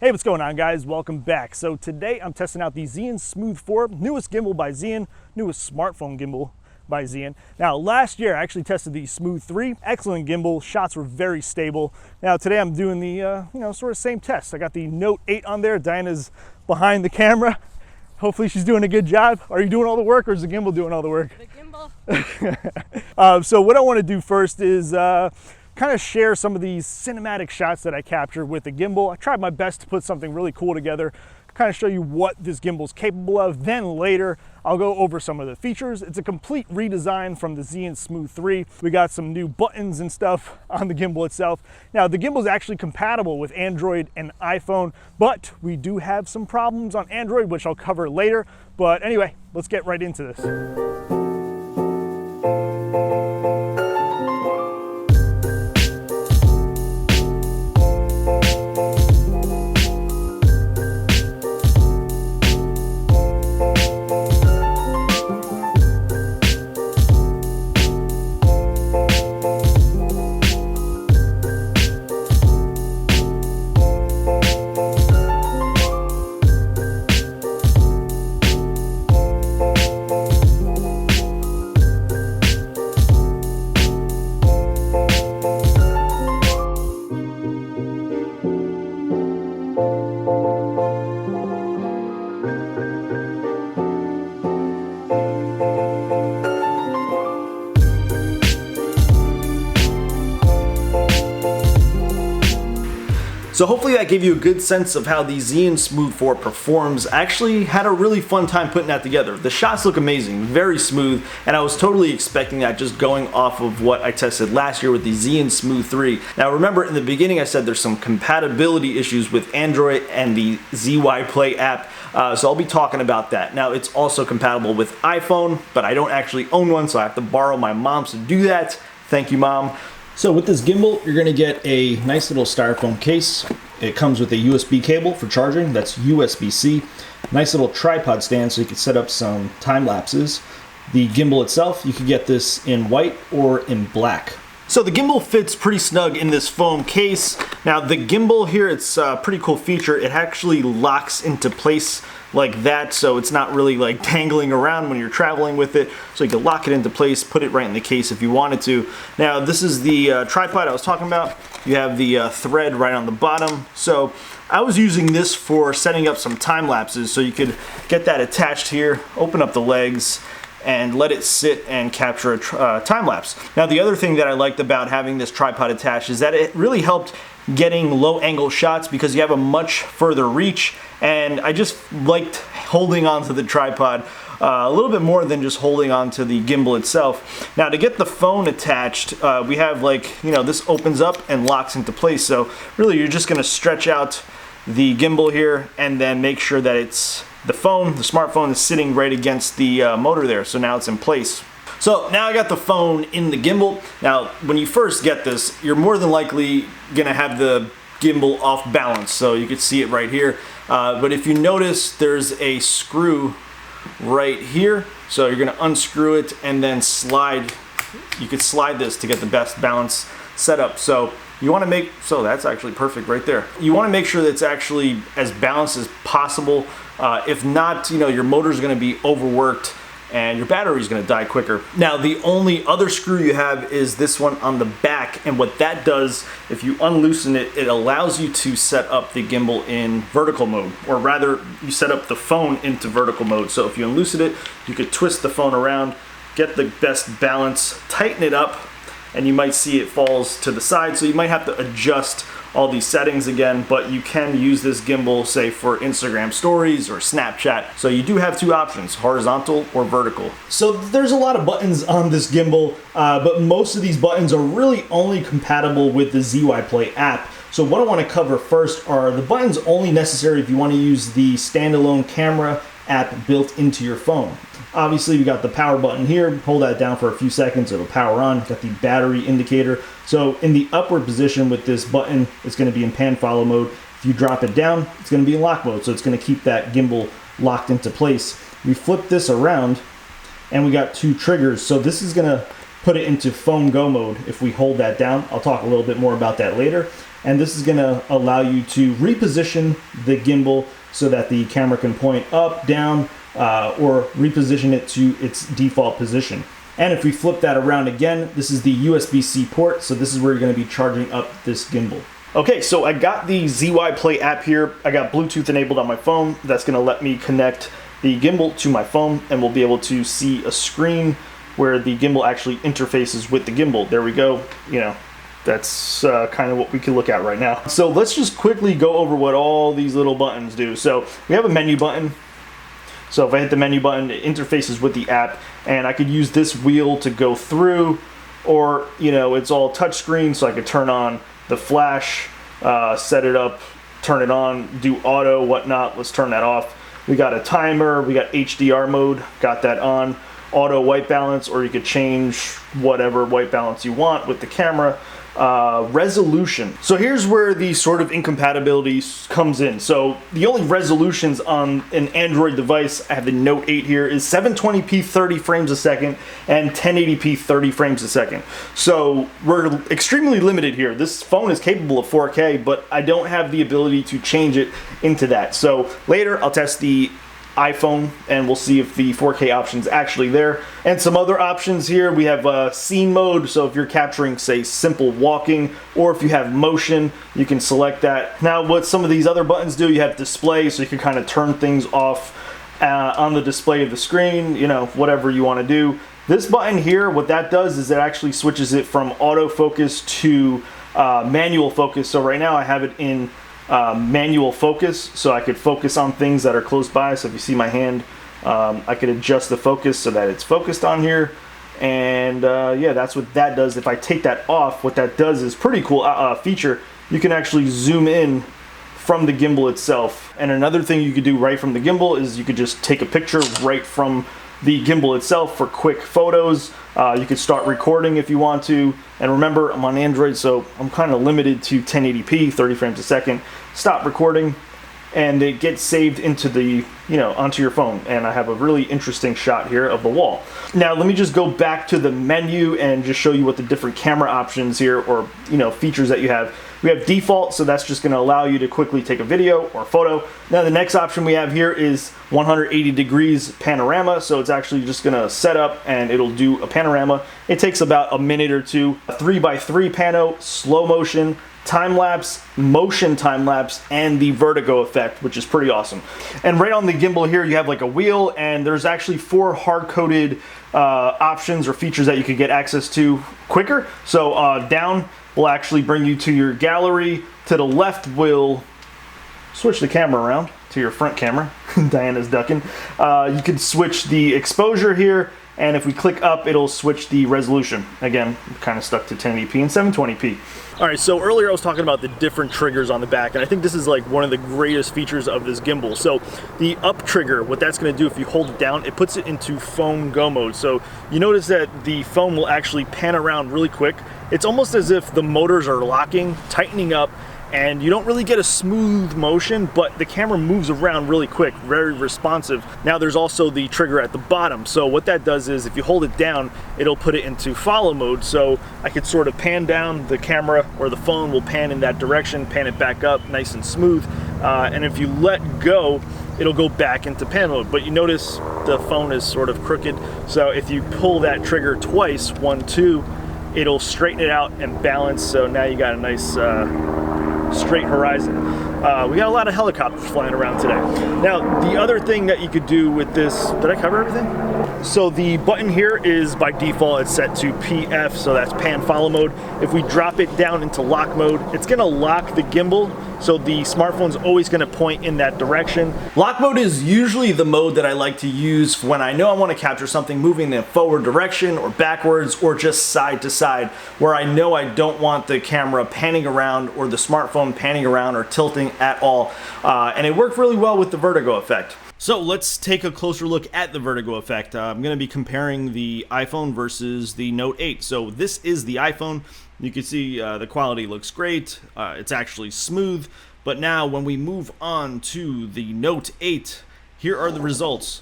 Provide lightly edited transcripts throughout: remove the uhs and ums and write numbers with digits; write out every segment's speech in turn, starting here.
Hey, what's going on, guys? Welcome back. So today I'm testing out the Zhiyun Smooth 4, newest gimbal by Zhiyun, newest smartphone gimbal by Zhiyun. Now, last year I actually tested the Smooth 3, excellent gimbal, shots were very stable. Now today I'm doing the, sort of same test. I got the Note 8 on there. Diana's behind the camera. Hopefully she's doing a good job. Are you doing all the work, or is the gimbal doing all the work? The gimbal. So what I want to do first is kind of share some of these cinematic shots that I captured with the gimbal. I tried my best to put something really cool together, kind of show you what this gimbal is capable of. Then later, I'll go over some of the features. It's a complete redesign from the Zhiyun Smooth 3. We got some new buttons and stuff on the gimbal itself. Now, the gimbal is actually compatible with Android and iPhone, but we do have some problems on Android, which I'll cover later. But anyway, let's get right into this. So hopefully that gave you a good sense of how the Zhiyun Smooth 4 performs. I actually had a really fun time putting that together. The shots look amazing, very smooth, and I was totally expecting that just going off of what I tested last year with the Zhiyun Smooth 3. Now remember, in the beginning I said there's some compatibility issues with Android and the ZY Play app, so I'll be talking about that. Now it's also compatible with iPhone, but I don't actually own one, so I have to borrow my mom's to do that. Thank you, Mom. So with this gimbal, you're going to get a nice little styrofoam case. It comes with a USB cable for charging, that's USB-C. Nice little tripod stand so you can set up some time lapses. The gimbal itself, you can get this in white or in black. So the gimbal fits pretty snug in this foam case. Now the gimbal here, it's a pretty cool feature. It actually locks into place like that, so it's not really like dangling around when you're traveling with it. So you can lock it into place, put it right in the case if you wanted to. Now this is the tripod I was talking about. You have the thread right on the bottom. So I was using this for setting up some time lapses, so you could get that attached here, open up the legs, and let it sit and capture a time lapse. Now the other thing that I liked about having this tripod attached is that it really helped getting low angle shots because you have a much further reach, and I just liked holding onto the tripod a little bit more than just holding onto the gimbal itself. Now to get the phone attached, we have this opens up and locks into place, so really you're just going to stretch out the gimbal here and then make sure that it's the smartphone is sitting right against the motor there, so now it's in place. So now I got the phone in the gimbal. Now when you first get this, you're more than likely gonna have the gimbal off balance, so you can see it right here. But if you notice, there's a screw right here, so you're gonna unscrew it and then slide. You could slide this to get the best balance setup. So you want to make, so that's actually perfect right there. You want to make sure that it's actually as balanced as possible. If not, your motor's going to be overworked and your battery's going to die quicker. Now the only other screw you have is this one on the back, and what that does, if you unloosen it, it allows you to set up the gimbal in vertical mode, or rather you set up the phone into vertical mode. So if you unloosen it, you could twist the phone around, get the best balance, tighten it up, and you might see it falls to the side, so you might have to adjust all these settings again, but you can use this gimbal, say, for Instagram stories or Snapchat. So you do have two options, horizontal or vertical. So there's a lot of buttons on this gimbal, but most of these buttons are really only compatible with the ZY Play app. So what I want to cover first are the buttons only necessary if you want to use the standalone camera app built into your phone. Obviously we got the power button here, hold that down for a few seconds, it'll power on. Got the battery indicator. So in the upward position with this button, it's going to be in pan follow mode. If you drop it down, it's going to be in lock mode, so it's going to keep that gimbal locked into place. We flip this around and we got two triggers, so this is going to put it into phone go mode if we hold that down. I'll talk a little bit more about that later. and this is going to allow you to reposition the gimbal so that the camera can point up, down, or reposition it to its default position. And if we flip that around again, this is the USB-C port, so this is where you're going to be charging up this gimbal. Okay, so I got the ZY Play app here. I got Bluetooth enabled on my phone. That's going to let me connect the gimbal to my phone, and we'll be able to see a screen where the gimbal actually interfaces with the gimbal. There we go. You know, that's kind of what we can look at right now. So let's just quickly go over what all these little buttons do. So we have a menu button. So if I hit the menu button, it interfaces with the app, and I could use this wheel to go through, or, you know, it's all touchscreen, so I could turn on the flash, set it up, turn it on, do auto, whatnot. Let's turn that off. We got a timer, we got HDR mode, got that on, auto white balance, or you could change whatever white balance you want with the camera. Resolution. So here's where the sort of incompatibility comes in. So the only resolutions on an Android device, I have the Note 8 here, is 720p 30 frames a second and 1080p 30 frames a second. So we're extremely limited here. This phone is capable of 4K, but I don't have the ability to change it into that. So later I'll test the iPhone and we'll see if the 4K option's actually there. And some other options here, we have scene mode, so if you're capturing, say, simple walking, or if you have motion, you can select that. Now what some of these other buttons do, you have display, so you can kind of turn things off on the display of the screen, you know, whatever you want to do. This button here, what that does is it actually switches it from autofocus to manual focus. So right now I have it in manual focus, so I could focus on things that are close by. So if you see my hand, I could adjust the focus so that it's focused on here, and yeah, that's what that does. If I take that off, what that does is pretty cool feature. You can actually zoom in from the gimbal itself. And another thing you could do right from the gimbal is you could just take a picture right from the gimbal itself for quick photos. You could start recording if you want to. And remember, I'm on Android, so I'm kind of limited to 1080p, 30 frames a second. Stop recording, and it gets saved into the, you know, onto your phone. And I have a really interesting shot here of the wall. Now, let me just go back to the menu and just show you what the different camera options here, or, you know, features that you have. We have default, so that's just going to allow you to quickly take a video or photo. Now the next option we have here is 180 degrees panorama, so it's actually just going to set up and it'll do a panorama. It takes about a minute or two. A 3x3 pano, slow motion, time lapse, motion time lapse, and the vertigo effect, which is pretty awesome. And right on the gimbal here, you have like a wheel, and there's actually 4 hard-coded options or features that you could get access to quicker. So down will actually bring you to your gallery. To the left will switch the camera around to your front camera. Diana's ducking. You can switch the exposure here, and if we click up, it'll switch the resolution. Again, I'm kind of stuck to 1080p and 720p. All right, so earlier I was talking about the different triggers on the back, and I think this is like one of the greatest features of this gimbal. So the up trigger, what that's going to do, if you hold it down, it puts it into phone go mode. So you notice that the phone will actually pan around really quick. It's almost as if the motors are locking, tightening up, and you don't really get a smooth motion, but the camera moves around really quick, very responsive. Now there's also the trigger at the bottom. So what that does is if you hold it down, it'll put it into follow mode. So I could sort of pan down, the camera or the phone will pan in that direction, pan it back up, nice and smooth. And if you let go, it'll go back into pan mode. But you notice the phone is sort of crooked. So if you pull that trigger twice, 1, 2, it'll straighten it out and balance. So now you got a nice straight horizon. We got a lot of helicopters flying around today. Now, the other thing that you could do with this, did I cover everything? So the button here is by default, it's set to PF, so that's pan follow mode. If we drop it down into lock mode, it's gonna lock the gimbal, so the smartphone's always gonna point in that direction. Lock mode is usually the mode that I like to use when I know I wanna capture something moving in a forward direction or backwards or just side to side, where I know I don't want the camera panning around or the smartphone panning around or tilting at all. And it worked really well with the vertigo effect. So let's take a closer look at the vertigo effect. I'm going to be comparing the iPhone versus the Note 8. So this is the iPhone. You can see the quality looks great. It's actually smooth. But now when we move on to the Note 8, here are the results.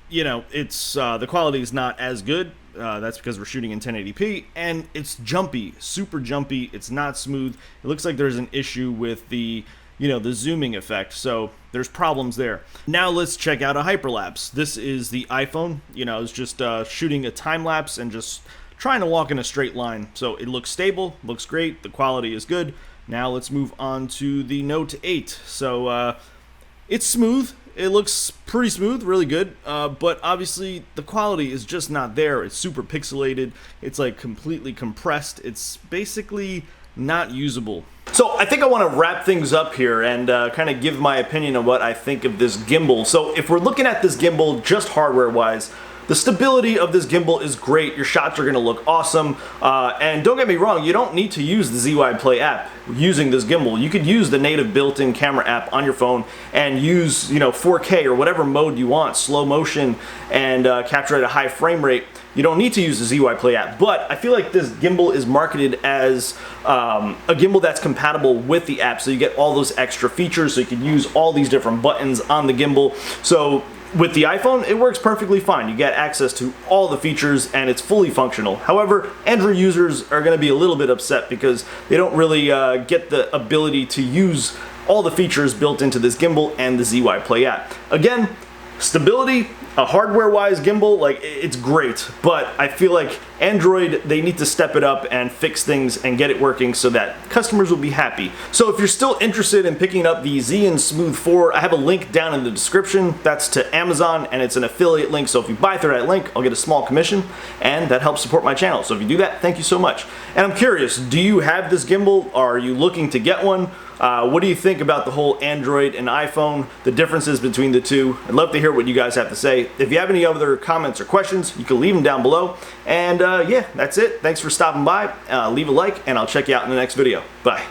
you know, it's the quality is not as good. That's because we're shooting in 1080p, and it's jumpy, super jumpy. It's not smooth. It looks like there's an issue with the, you know, the zooming effect. So there's problems there. Now let's check out a hyperlapse. This is the iPhone. You know, it's just shooting a time lapse and just trying to walk in a straight line. So it looks stable, looks great. The quality is good. Now let's move on to the Note 8. So it's smooth. It looks pretty smooth, really good, but obviously the quality is just not there. It's super pixelated. It's like completely compressed. It's basically not usable. So I think I want to wrap things up here and kind of give my opinion on what I think of this gimbal. So if we're looking at this gimbal just hardware-wise, the stability of this gimbal is great. Your shots are going to look awesome. And don't get me wrong, you don't need to use the ZY Play app using this gimbal. You could use the native built-in camera app on your phone and use, you know, 4K or whatever mode you want, slow motion, and capture at a high frame rate. You don't need to use the ZY Play app, but I feel like this gimbal is marketed as a gimbal that's compatible with the app, so you get all those extra features, so you can use all these different buttons on the gimbal. So with the iPhone, it works perfectly fine. You get access to all the features and it's fully functional. However, Android users are going to be a little bit upset because they don't really get the ability to use all the features built into this gimbal and the ZY Play app. Again, stability, a hardware-wise gimbal, like, it's great, but I feel like Android, they need to step it up and fix things and get it working so that customers will be happy. So if you're still interested in picking up the Zhiyun Smooth 4, I have a link down in the description. That's to Amazon, and it's an affiliate link, so if you buy through that link, I'll get a small commission, and that helps support my channel. So if you do that, thank you so much. And I'm curious, do you have this gimbal? Are you looking to get one? What do you think about the whole Android and iPhone, the differences between the two? I'd love to hear what you guys have to say. If you have any other comments or questions, you can leave them down below. And yeah, that's it. Thanks for stopping by. Leave a like, and I'll check you out in the next video. Bye.